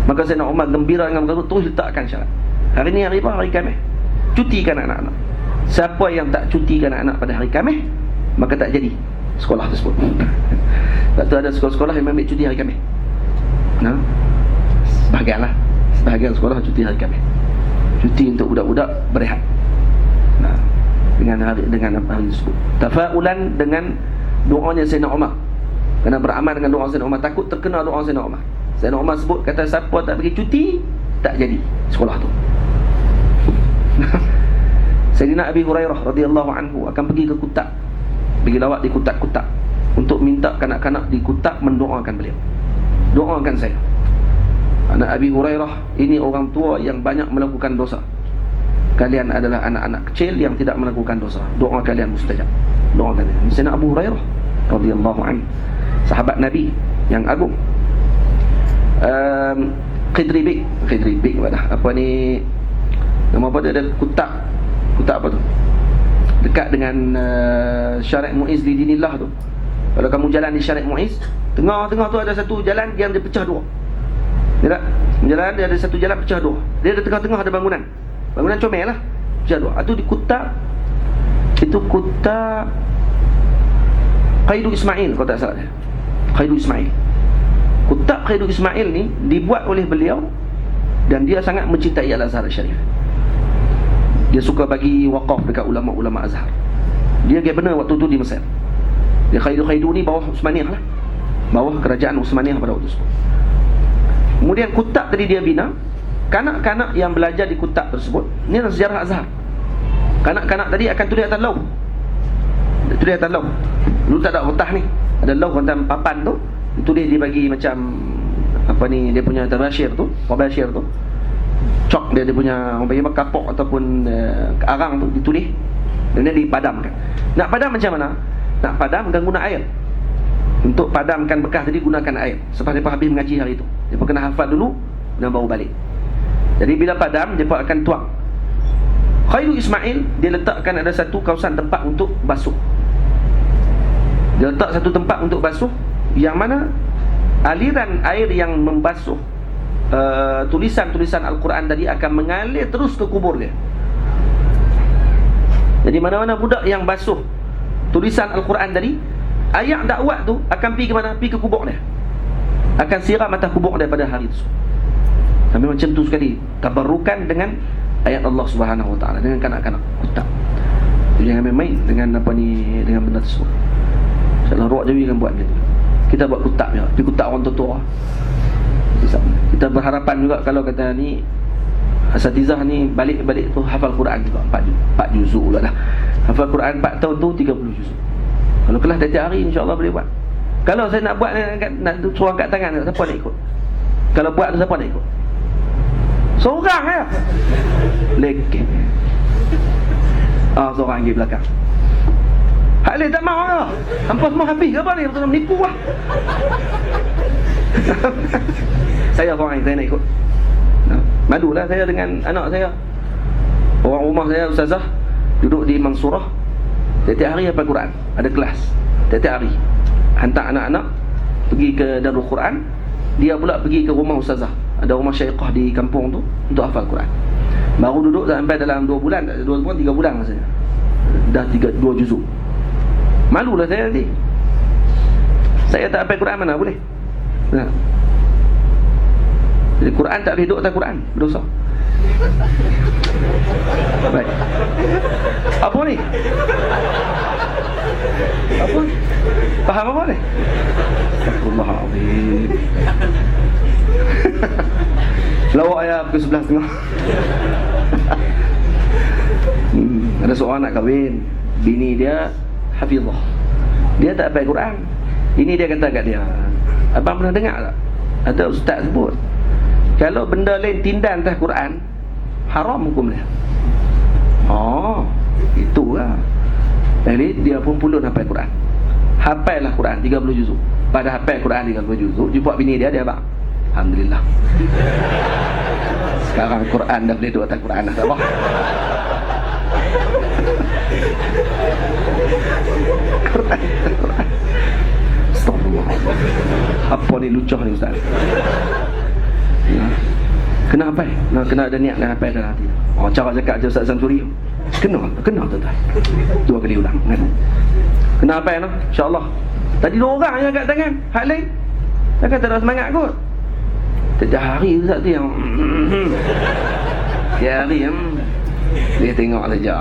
Maka Sayyidina Umar gembira dengan mereka, terus letakkan syarat. Hari ni hari apa? Hari Khamis. Cutikan anak-anak. Siapa yang tak cutikan anak-anak pada hari Khamis, maka tak jadi sekolah tersebut. Lepas tu ada sekolah-sekolah yang ambil cuti hari Khamis. Sebahagian sekolah cuti hari Khamis. Cuti untuk budak-budak berehat. Dengan hari tersebut. Tafaulan dengan doanya Sayyidina Umar. Kena beramal dengan doa Sayyidina Umar. Takut terkena doa Sayyidina Umar. Sayyidina Umar sebut, kata siapa tak pergi cuti, tak jadi sekolah tu. Sayyidina Abi Hurairah radhiyallahu anhu akan pergi ke Kutab, pergi lawat di Kutab-Kutab untuk minta kanak-kanak di Kutab mendoakan beliau. Doakan saya. Anak Abi Hurairah ini orang tua yang banyak melakukan dosa. Kalian adalah anak-anak kecil yang tidak melakukan dosa. Doa kalian mustajab. Doa kalian. Sayyidina Abu Hurairah radhiyallahu anhu, sahabat Nabi yang agung. Khidribik apa ni, nama apa dia, ada Kutab apa tu, dekat dengan Syariq Muiz di Dinillah tu. Kalau kamu jalan di Syariq Muiz, tengah-tengah tu ada satu jalan yang dia pecah dua. Dia tak? Jalan dia ada satu jalan pecah dua. Dia ada tengah-tengah ada bangunan comel lah, pecah dua. Itu di Kutab. Itu Kutab Qaidu Ismail kalau tak salah dia. Qaidu Ismail. Kutab Qaidu Ismail ni dibuat oleh beliau, dan dia sangat mencintai Al-Azhar Syarif. Dia suka bagi wakaf dekat ulama-ulama Azhar. Dia benar waktu tu di Mesir. Dia Khaidu ni bawah Utsmaniyah lah, bawah kerajaan Utsmaniyah pada waktu itu. Kemudian kutab tadi dia bina. Kanak-kanak yang belajar di kutab tersebut, ni adalah sejarah Azhar. Kanak-kanak tadi akan tulis atas lauh. Tulis atas lauh. Dulu tak ada kertas ni, ada lauh dalam papan tu. Tulis dia bagi macam apa ni, dia punya tabashir tu, cok dia punya orang panggil kapok ataupun arang tu ditulis, dan dia dipadamkan. Nak padam macam mana? Nak padam dengan guna air. Untuk padamkan bekas tadi gunakan air. Sebab dia habis mengaji hari tu, dia kena hafal dulu dan baru balik. Jadi bila padam, dia akan tuang. Khairu Ismail, dia letakkan ada satu kawasan tempat untuk basuh. Dia letak satu tempat untuk basuh, yang mana aliran air yang membasuh tulisan-tulisan Al-Quran tadi akan mengalir terus ke kubur dia. Jadi mana-mana budak yang basuh tulisan Al-Quran tadi, ayat dakwah tu akan pergi ke mana? Pergi ke kubur dia, akan siram atas kubur dia pada hari itu. Sampai macam tu sekali tabarrukan dengan ayat Allah Subhanahu Wa Taala, dengan kanak-kanak kutab. Jangan main-main dengan apa ni, dengan benda tersebut. InsyaAllah Ruak Jawi akan buat gitu. Kita buat kutab je, tapi kutab orang tua-tua. Kita berharapan juga kalau kata ni asatizah ni balik-balik tu hafal Quran juga 4 juzuk lah. Hafal Quran 4 tahun tu 30 juzuk. Kalau kelas tiap hari insya-Allah boleh buat. Kalau saya nak buat nak suruh angkat tangan, siapa nak ikut? Kalau buat tu siapa nak ikut? Seorang ya. Lekeh. Seorang pergi belakang. Hak lain tak mahu lah. Hampa semua habis ke apa ni? Betul-betul menipu lah. Saya seorang yang saya nak ikut. Madulah saya dengan anak saya. Orang rumah saya ustazah duduk di Mansurah. Tiap-tiap hari hafal Quran. Ada kelas tiap-tiap hari. Hantar anak-anak pergi ke Darul Quran. Dia pula pergi ke rumah ustazah. Ada rumah syaikhah di kampung tu untuk hafal Quran. Baru duduk sampai dalam 2 bulan, 2 bulan 3 bulan rasanya. Dah 2 juzuk. Malulah saya nanti. Saya tak hafal Quran mana boleh. Nah. Jadi Quran tak boleh duduk atas Quran, berdosa. Baik. Apa ni? Apa? Faham apa ni? Astagfirullahaladzim. Lawak ayah pukul 11.30. Ada seorang nak kahwin, bini dia hafizah, dia tak hafal Quran. Ini dia kata kat dia, abang pernah dengar tak? Ada ustaz sebut, kalau benda lain tindan atas Quran, haram hukum dia. Itulah. Jadi dia pun pulun hafal Quran. Hafallah Quran 30 juzuk. Pada hafal Quran 30 juzuk, jumpa bini dia abang, alhamdulillah. Sekarang Quran dah boleh duduk atas Quran dah, tak apa. Quran. Astagfirullah. Apa ni lucah ni ustaz? Kena apa? Kena ada niat nak apa dalam hati. Cara cakap je Ustaz Samsuri. Kena tuan-tuan. 2 kali ulang kan. Kena apa noh? Insya-Allah. Tadi 2 orang yang angkat tangan, hak lain takkan tak ada semangat kot. Setiap hari Ustaz tu yang setiap hari dia tengok saja.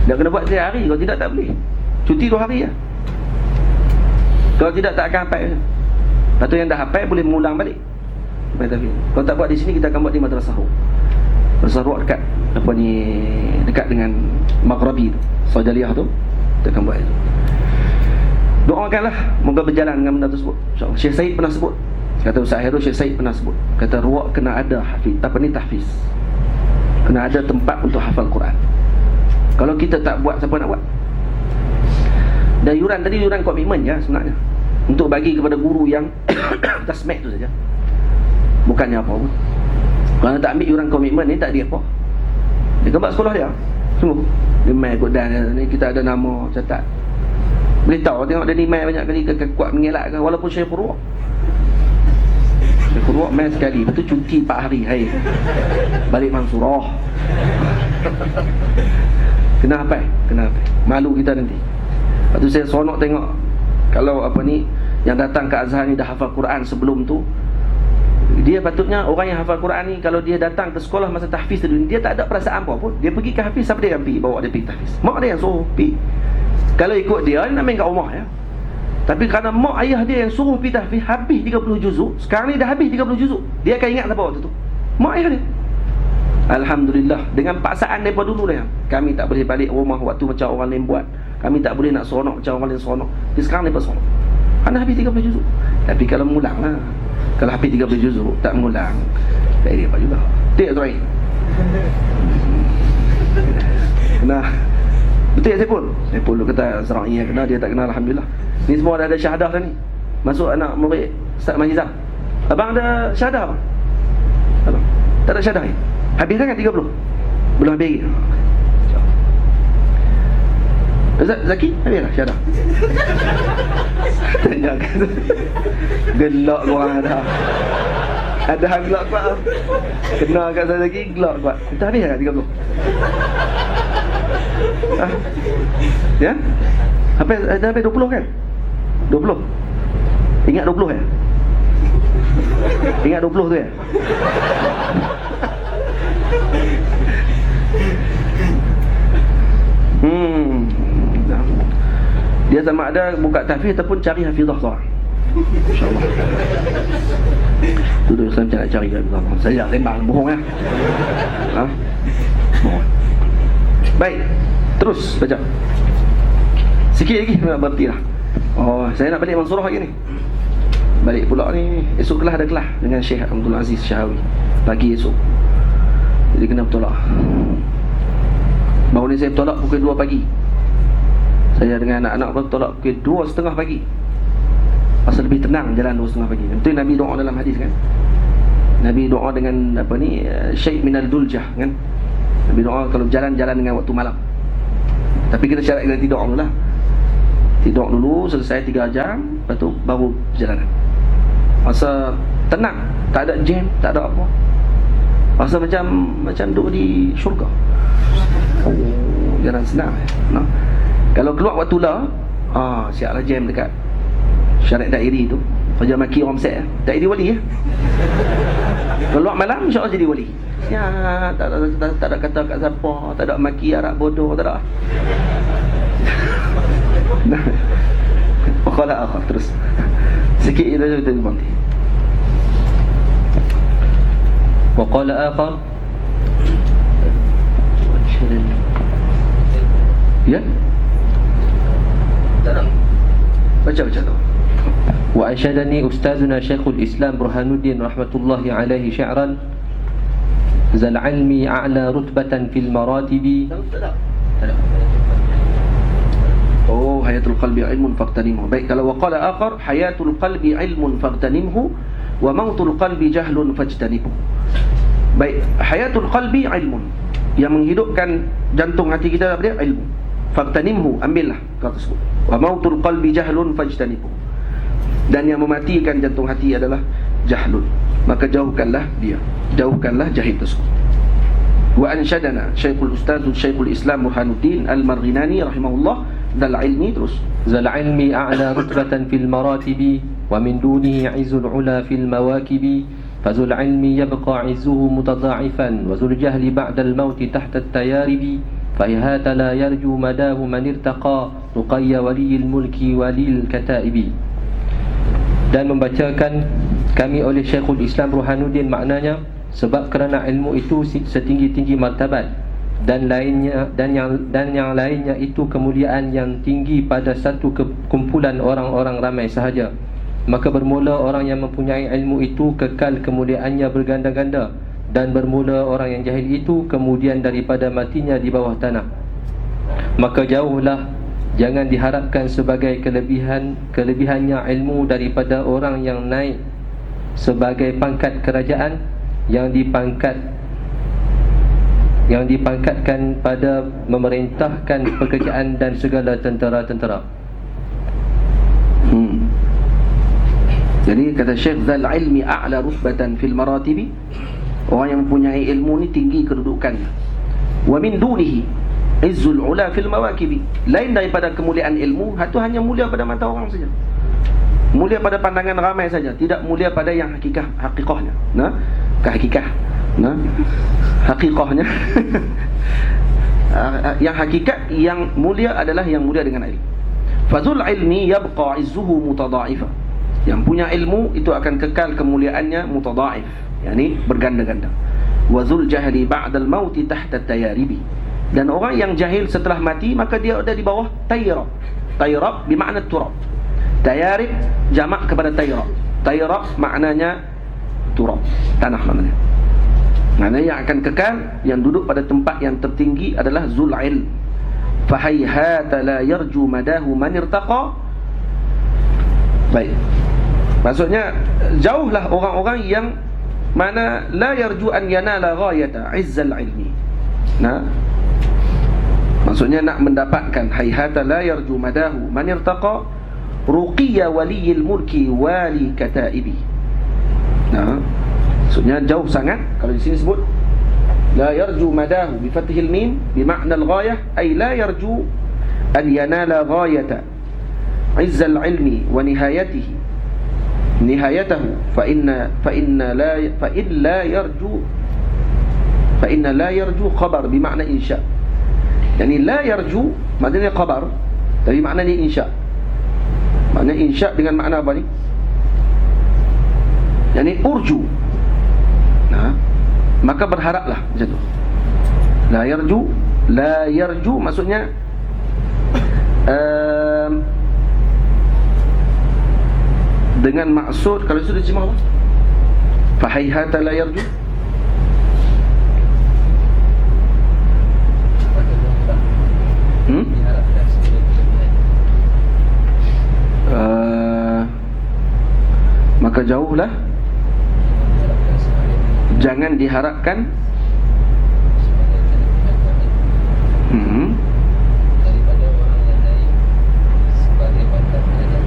Dia kena buat setiap hari, kalau tidak tak boleh. Cuti 2 hari lah. Kalau tidak tak akan hafal. Lepas tu yang dah hafal boleh mengulang balik. Kalau tak buat di sini, kita akan buat di Madrasah Ruh. Madrasah Ruh dekat apa ni, dekat dengan Maghrabi tu, Sajaliyah tu, kita akan buat itu. Doakanlah moga berjalan dengan benda tersebut. InsyaAllah. Syekh Said pernah sebut, kata Ustaz Hairul, Syekh Said pernah sebut, kata ruak kena ada hafiz, tahfiz, kena ada tempat untuk hafal Quran. Kalau kita tak buat, siapa nak buat? Dan yuran tadi yuran komitmen ya sebenarnya, untuk bagi kepada guru yang tasmek tu saja, bukannya apa pun. Kalau tak ambil yuran komitmen ni, tak dia apa. Dia kebak sekolah dia sungguh. Dia main ikut dan ni, kita ada nama catat. Boleh tahu, tengok dia ni main banyak kali ke kuat mengelak ke, walaupun Syekh Furuq. Syekh Furuq main sekali, betul cuti 4 hari. Hai. Balik Mansurah. Kenapa? Malu kita nanti. Lepas tu saya seronok tengok, kalau apa ni, yang datang ke Azhar ni dah hafal Quran sebelum tu, Dia patutnya orang yang hafal Quran ni, kalau dia datang ke sekolah masa tahfiz tu, dia tak ada perasaan apa pun. Dia pergi ke hafiz, siapa dia yang pergi bawa dia pergi tahfiz? Mak dia yang suruh pergi. Kalau ikut dia nak main kat rumah ya. Tapi kerana mak ayah dia yang suruh pergi tahfiz, habis 30 juzuk. Sekarang ni dah habis 30 juzuk, dia akan ingat apa waktu tu? Mak ayah dia. Alhamdulillah, dengan paksaan daripada dulu dah. Kami tak boleh balik rumah waktu macam orang lain buat. Kami tak boleh nak seronok macam orang lain seronok. Tapi sekarang mereka seronok. Anda habis 30 juzuk. Tapi kalau mengulang lah. Kalau habis 30 juzuk tak mengulang, tak ada apa juga. Tak tuan. Kena. Betul ya Saiful? Saiful dulu kata serang ia kena, dia tak kena, alhamdulillah. Ni semua dah ada syahadah dah ni. Masuk anak murid Ustaz Mahizah. Abang ada syahadah apa? Abang tak ada syahadah ni? Habis kan 30? Belum habis lagi. Ustaz Zaki, habis dah syahadah? Tanya kan. Gelak korang ada. Ada gelak kuat. Kena kat saya lagi gelak kuat. Kita habis kan 30? Ha? Ya? Dah habis 20 kan? 20. Ingat 20 ya? Ingat 20 tu ya? Dia sama ada buka tahfiz ataupun cari hafizah seorang. InsyaAllah. Tu dia macam nak cari hafizah. Saya tak sembang, bohong ya. Ha? Bohong. Baik, terus baca. Sikit lagi nak berhenti lah. Oh, saya nak balik Mansurah lagi ni. Balik pula ni. Esok kelas ada kelas dengan Syekh Abdul Aziz Syahawi. Pagi esok. Jadi kena bertolak. Baru ni saya bertolak pukul 2 pagi. Saya dengan anak-anak bertolak pukul 2.30 pagi. Pasal lebih tenang jalan 2.30 pagi. Betul Nabi doa dalam hadis kan. Nabi doa dengan apa ni, syai' minal duljah kan. Nabi doa kalau jalan-jalan dengan waktu malam. Tapi kita syarat kena tidur dulu lah. Tidur dulu selesai 3 jam, lepas tu baru perjalanan. Masa tenang, tak ada jam, tak ada apa. Masa macam duduk di syurga. Oh, jalan senang no? Kalau keluar waktu lah, siaplah jam dekat Syariat Dairi tu. Kerja maki orang Mesir, Dairi wali ya. Keluar malam insya-Allah jadi wali. Ya, tak ada kata kat siapa, tak ada maki Arab bodoh, tak ada. Nah. Qala akhir terus. Sikit je dah kita berhenti. Wa qala akhar. Ya? Tak ada. Baca tu. Wa anshadani ustazuna Syekhul Islam Burhanuddin rahmatullahi alaihi syi'ran zal ilmi a'la rutbatan fil maratibi. Tak ada. Oh, hayatul qalbi ilmun faqtanimhu. Baik, kalau waqala akhar hayatul qalbi ilmun faqtanimhu wa mautul qalbi jahlun fajtanibhu. Baik, hayatul qalbi ilmun, yang menghidupkan jantung hati kita apa dia? Ilmu. Faqtanimhu, ambillah kata tersebut. Wa mautul qalbi jahlun fajtanibhu. Dan yang mematikan jantung hati adalah jahlun. Maka jauhkanlah dia. Jauhkanlah jahil tersebut. Wa ansyadana Syekhul Ustaz Syekhul Islam Burhanuddin Al-Marghinani rahimahullah zal ilmi terus. Zal ilmi a'la rutbatan fil maratibi wa min dunihi 'izzul 'ula fil mawakibi. Fazul ilmi yabqa 'izzuhu mutadha'ifan wa zul jahli ba'da al-maut tahta at-tayaribi. Fahihata la yarju madahu man irtaqa ruqayya waliyil mulki walil kataibi. Dan membacakan kami oleh Syekhul Islam Burhanuddin, maknanya sebab kerana ilmu itu setinggi-tinggi martabat dan yang lainnya itu kemuliaan yang tinggi pada satu kumpulan orang-orang ramai sahaja. Maka bermula orang yang mempunyai ilmu itu kekal kemuliaannya berganda-ganda, dan bermula orang yang jahil itu kemudian daripada matinya di bawah tanah. Maka jauhlah, jangan diharapkan sebagai kelebihannya ilmu daripada orang yang naik sebagai pangkat kerajaan yang dipangkatkan pada memerintahkan pekerjaan dan segala tentera-tentera. Jadi kata Syekh, zal ilmi a'la rutbatan fil maratibi, orang yang mempunyai ilmu ni tinggi kedudukannya. Wa min dunihi izzul ula fil mawakibi, lain daripada kemuliaan ilmu, itu hanya mulia pada mata orang saja. Mulia pada pandangan ramai saja, tidak mulia pada yang hakikahnya. Nah, hakikahnya. Yang hakikat, yang mulia adalah yang mulia dengan ilmu. Fazul ilmi yabqa izzuhu mutadha'ifa. Yang punya ilmu itu akan kekal kemuliaannya mutadha'if, yakni berganda-ganda. Wazul jahli ba'dal mauti tahta tayaribi. Dan orang yang jahil setelah mati, maka dia ada di bawah tayrab. Tayrab bermakna turab. Tayarib jamak kepada tayrab. Tayrab maknanya turab, tanah maknanya. Maknanya yang akan kekal, yang duduk pada tempat yang tertinggi adalah zul ilm. Fahayhata la yarju madahu man irtaqa. Baik, maksudnya jauhlah orang-orang yang mana la yarju an yanala ghayata izzal ilmi. Nah, maksudnya nak mendapatkan hayhata la yarju madahu man irtaqa ruqiya waliyil mulki wali kataibi. Nah, maksudnya jauh sangat. Kalau di sini sebut la yarju madahu bi fathil mim bi makna al-ghayah, ay la yarju an yanala ghayata izzal ilmi wa nihayatihi nihayatahu fa inna la yarju khabar bi makna insya. Yani la yarju maknanya khabar, tapi maknanya insya. Makna insya dengan makna apa ni? Yani urju. Nah, maka berharaplah macam tu. La yarju maksudnya dengan maksud, kalau itu diterjemah apa? Fahayhata la yarju. Maka jauhlah, jangan diharapkan daripada orang yang lain sebagai pangkat derajat.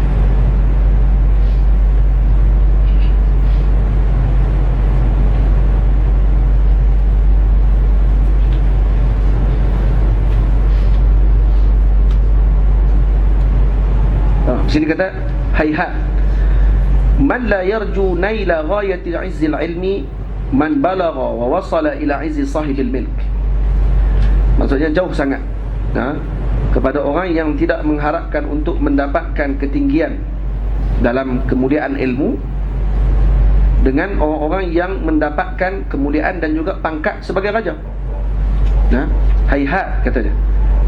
Sini kata hayhat, man la yarju naila ghayati izzil ilmi man balagha wa wasala ila izzi sahibil milk. Maksudnya jauh sangat kepada orang yang tidak mengharapkan untuk mendapatkan ketinggian dalam kemuliaan ilmu dengan orang-orang yang mendapatkan kemuliaan dan juga pangkat sebagai raja. Hayhat katanya,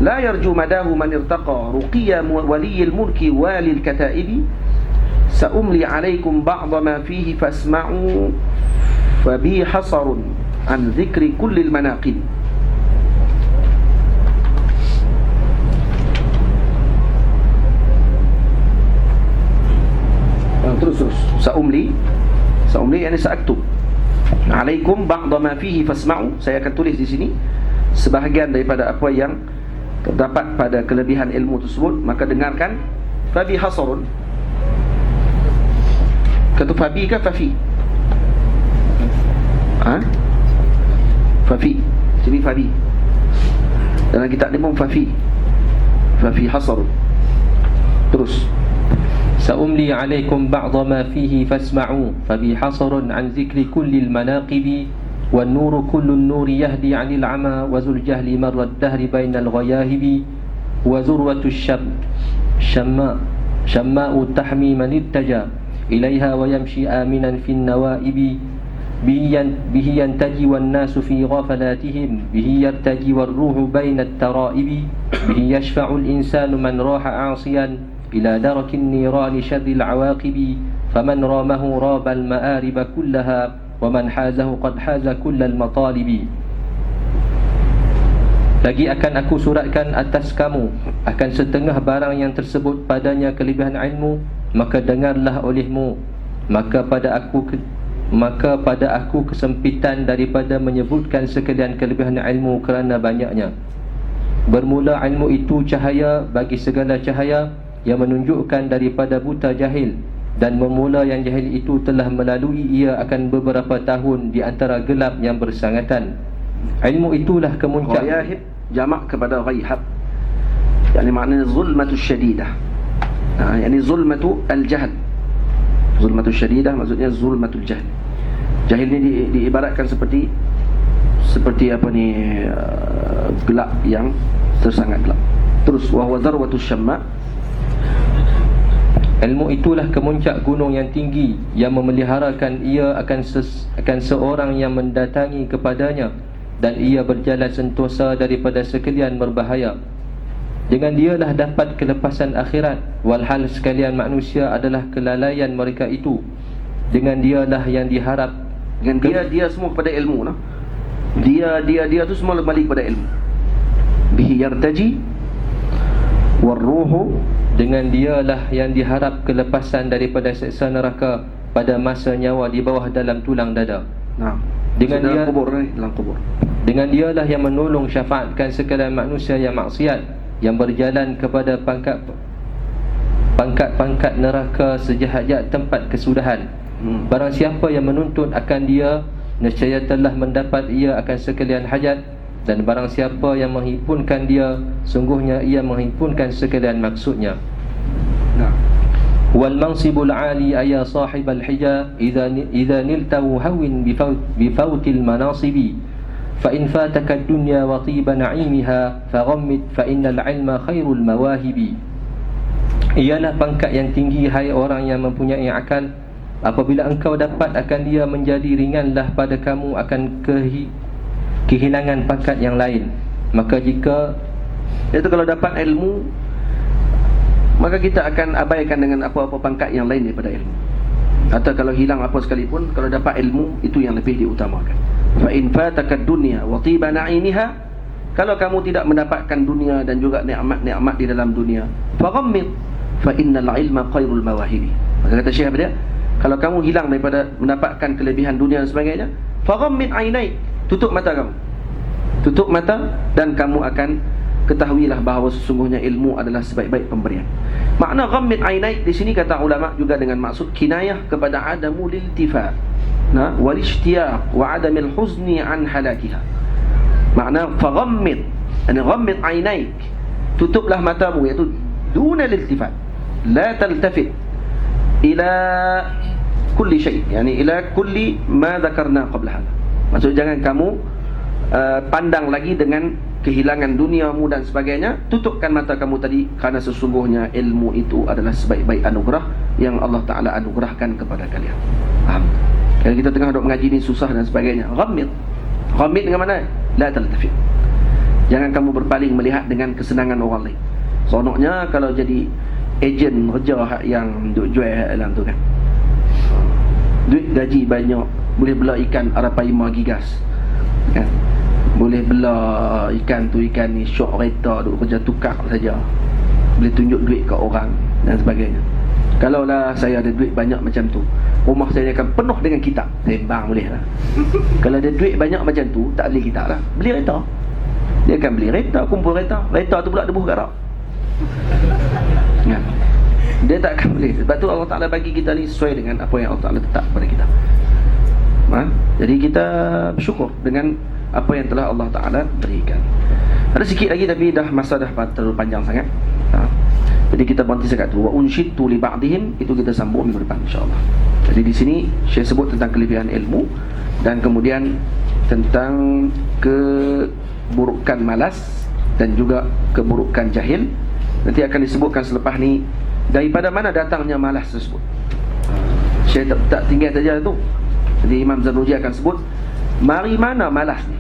la yarju madahu man irtaqa ruqiya waliyil mulki walil kataibi saumli alaikum ba'da ma fihi fasma'u fabi hasarun an dhikri kullil manaqib. Terus saumli yani sa'aktub alaikum ba'da ma fihi fasma'u. Saya akan tulis di sini sebahagian daripada apa yang terdapat pada kelebihan ilmu tersebut, maka dengarkan. Fabi hasarun, kata fabi ke fafi? Fafi. Jadi fabi dalam kitab ni pun fafi hasarun. Terus سأملي عليكم بعض ما فيه فاسمعوا فبي حصر عن ذكر كل المناقب والنور كل النور يهدي عن العمى وذو الجهل مر الدهر بين الغياهب وذروة شماء تحمي من اتجى إليها ويمشي آمنا في النوائب به ينتجي والناس في غفلاتهم به يرتجي والروح بين الترائب به يشفع الإنسان من راح عاصيا إلى درك النيران شر العواقب فمن رامه راب المآرب كلها ومن حازه قد حاز كل المطالب. Lagi akan aku suratkan atas kamu akan setengah barang yang tersebut padanya kelebihan ilmu, maka dengarlah olehmu. Maka pada aku kesempitan daripada menyebutkan sekalian kelebihan ilmu kerana banyaknya. Bermula ilmu itu cahaya bagi segala cahaya yang menunjukkan daripada buta jahil, dan memula yang jahil itu telah melalui ia akan beberapa tahun di antara gelap yang bersangatan. Ilmu itulah kemuncak. Ghayahib jamak kepada ghayhab, yani maknanya zulmatu syadidah, yani zulmatu al-jahl, Zulmatul syadidah maksudnya zulmatul jahl. Jahil ni diibaratkan seperti apa ni, gelap yang tersangat gelap. Terus wa huwa darwatus syamma. Ilmu itulah kemuncak gunung yang tinggi yang memeliharakan ia akan seorang yang mendatangi kepadanya, dan ia berjalan sentosa daripada sekalian berbahaya. Dengan dialah dapat kelepasan akhirat, walhal sekalian manusia adalah kelalaian mereka itu. Dengan dialah yang diharap. Dengan dia semua kepada ilmu, no? Dia tu semua balik kepada ilmu. Bihi yartaji warruhu, dengan dialah yang diharap kelepasan daripada seksa neraka pada masa nyawa di bawah dalam tulang dada. Nah, dengan dia dalam kubur. Dengan dialah yang menolong syafaatkan sekalian manusia yang maksiat, yang berjalan kepada pangkat-pangkat neraka sejahat-jahat tempat kesudahan. Barang siapa yang menuntut akan dia, nescaya telah mendapat ia akan sekalian hajat. Dan barang siapa yang menghimpunkan dia, sungguhnya ia menghimpunkan sekalian maksudnya. Wal mansibul ali aya sahibal hija idza niltahu hawin bifautil manasibi, fa in fataka ad-dunya wa tiba na'imiha faghammid fa innal ilma khairul mawahibi. Ialah pangkat yang tinggi, hai orang yang mempunyai akal. Apabila engkau dapat akan dia, menjadi ringanlah pada kamu akan kehilangan pangkat yang lain. Maka jika itu kalau dapat ilmu, maka kita akan abaikan dengan apa-apa pangkat yang lain daripada ilmu. Atau kalau hilang apa sekalipun, kalau dapat ilmu, itu yang lebih diutamakan. Fa in fataka dunya wa tiba na'imiha, kalau kamu tidak mendapatkan dunia dan juga nikmat-nikmat di dalam dunia, faghammid fa innal ilma khairul mawahibi. Maka kata Syekh dia, kalau kamu hilang daripada mendapatkan kelebihan dunia dan sebagainya, faghammid ainaik, tutup mata kamu. Tutup mata dan kamu akan ketahuilah bahawa sesungguhnya ilmu adalah sebaik-baik pemberian. Makna ghammid ainaik di sini kata ulama juga dengan maksud kinayah kepada adamul iltifat, wal ishtiyaq wa adamil huzni an halakiha. Makna faghammid, ghammid ainaik, tutuplah matamu, iaitu duna iltifat, la taltafit ila kulli syai', yani ila kulli ma dzakarna qabla hadha. Maksud jangan kamu pandang lagi dengan kehilangan duniamu dan sebagainya. Tutupkan mata kamu tadi, kerana sesungguhnya ilmu itu adalah sebaik-baik anugerah yang Allah Ta'ala anugerahkan kepada kalian. Faham? Kalau kita tengah duk mengaji ni susah dan sebagainya, ghammid. Ghammid dengan mana? La taltafit. Jangan kamu berpaling melihat dengan kesenangan orang lain. Seronoknya kalau jadi ejen kerja yang duk jual dalam tu kan, duit gaji banyak, boleh bela ikan arapaima gigas kan? Boleh bela ikan tu, ikan ni syok kereta, duk kerja tukar saja, boleh tunjuk duit ke orang dan sebagainya. Kalaulah saya ada duit banyak macam tu, rumah saya akan penuh dengan kitab. Sembang boleh lah. Kalau ada duit banyak macam tu, tak beli kitab lah, beli kereta. Dia akan beli kereta, kumpul kereta. Kereta tu pula debuh garak kan? Dia tak akan boleh. Sebab tu Allah Ta'ala bagi kita ni sesuai dengan apa yang Allah Ta'ala letak pada kita. Jadi kita bersyukur dengan apa yang telah Allah Ta'ala berikan. Ada sikit lagi tapi masa dah terlalu panjang sangat. Jadi kita berhenti sekat tu. Wa unshidtu li ba'dihim, itu kita sambung minggu depan insya-Allah. Jadi di sini saya sebut tentang kelebihan ilmu dan kemudian tentang keburukan malas dan juga keburukan jahil. Nanti akan disebutkan selepas ni daripada mana datangnya malas tersebut. Saya tak tinggal saja tu. Jadi Imam Zarruji akan sebut mari mana malas ni.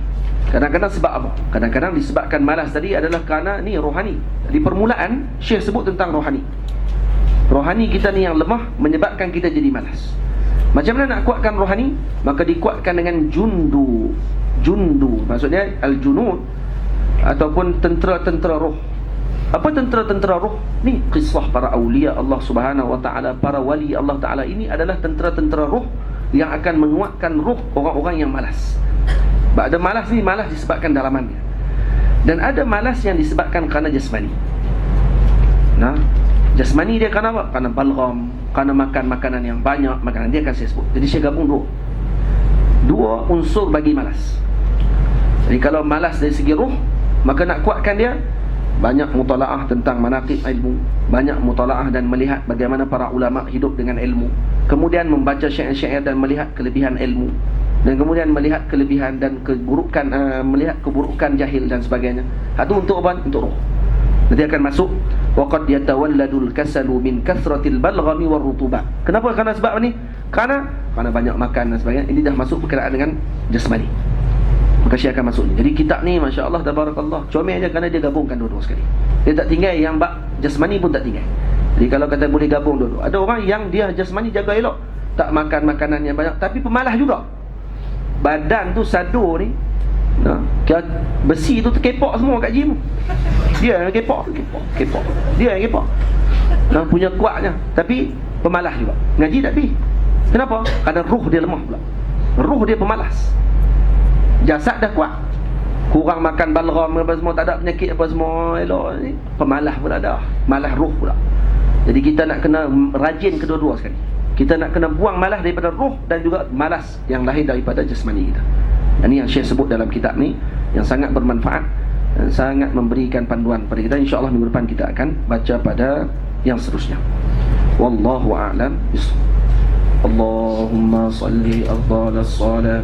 Kadang-kadang sebab apa? Kadang-kadang disebabkan malas tadi adalah kerana ni rohani. Di permulaan Syekh sebut tentang rohani. Rohani kita ni yang lemah menyebabkan kita jadi malas. Macam mana nak kuatkan rohani? Maka dikuatkan dengan jundu. Jundu maksudnya al-junud ataupun tentera-tentera roh. Apa tentera-tentera roh? Ni kisah para awliya Allah Subhanahu wa ta'ala, para wali Allah Ta'ala. Ini adalah tentera-tentera roh yang akan menguatkan roh orang-orang yang malas. Ada malas ni, malas disebabkan dalamannya. Dan ada malas yang disebabkan kerana jasmani. Jasmani dia kerana apa? Kerana balgham, kerana makan makanan yang banyak, makanan dia akan saya sebut. Jadi saya gabung dua unsur bagi malas. Jadi kalau malas dari segi roh, maka nak kuatkan dia, banyak mutalaah tentang manaqib ilmu, banyak mutalaah dan melihat bagaimana para ulama hidup dengan ilmu, kemudian membaca syair-syair dan melihat kelebihan ilmu, dan kemudian melihat kelebihan dan keburukan, melihat keburukan jahil dan sebagainya. Itu untuk apa? Untuk roh. Nanti akan masuk waqad yatawalladul kasalu min kasratil balghami warutubah. Kenapa? Karena sebab ni? Karena banyak makan dan sebagainya. Ini dah masuk berkenaan dengan jasmani. Maka Syekh akan masuk. Jadi kitab ni masya-Allah tabarakallah, comel aja kerana dia gabungkan dua-dua sekali. Dia tak tinggal yang bab jasmani pun tak tinggal. Jadi kalau kata boleh gabung dua-dua. Ada orang yang dia jasmani jaga elok, tak makan makanan yang banyak, tapi pemalas juga. Badan tu sadu ni, besi tu terkepok semua kat gym. Dia yang kepok. Dia yang kepok. Punya kuatnya, tapi pemalas juga. Ngaji tak pergi. Kenapa? Kerana ruh dia lemah pula. Ruh dia pemalas. Jasad dah kuat, kurang makan balgham apa semua, tak ada penyakit apa semua, elok ni pemalas pula dah, malas ruh pula. Jadi kita nak kena rajin kedua-dua sekali. Kita nak kena buang malas daripada ruh dan juga malas yang lahir daripada jasmani kita. Ini yang Syekh sebut dalam kitab ni, yang sangat bermanfaat dan sangat memberikan panduan pada kita. InsyaAllah minggu depan kita akan baca pada yang seterusnya. Wallahu a'lam bishawab. Allahumma salli afdalas salat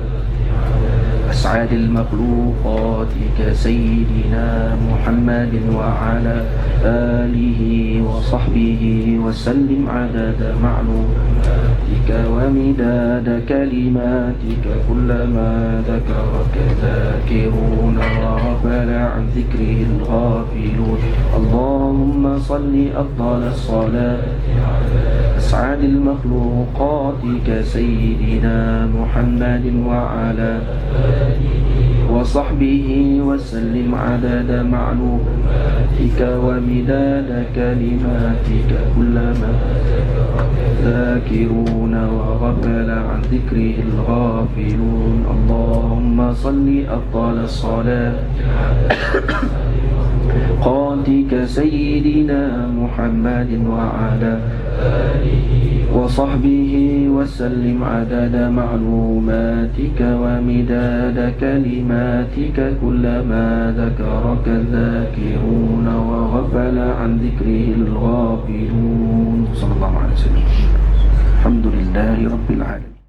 أسعد المخلوقات كسيدنا محمد وعلى آله وصحبه وسلم عدد معلوماتك ومداد كلماتك كلما ذكرك ذاكرون وغفل عن ذكره الغافلون اللهم صل أفضل الصلاة أسعد المخلوقات كسيدنا محمد وعلى وصحبه وسلم عدد معلوماتك ومداد كلماتك كلما ذاكرون وغفل عن ذكره الغافلون اللهم صل أفضل الصلاة قاتك سيدنا محمد وعلى وصحبه وسلم عدد معلوماتك ومداد كلماتك كلما ذكرك الذاكرون وغفل عن ذكره الغافلون صلى الله عليه وسلم الحمد لله رب العالمين.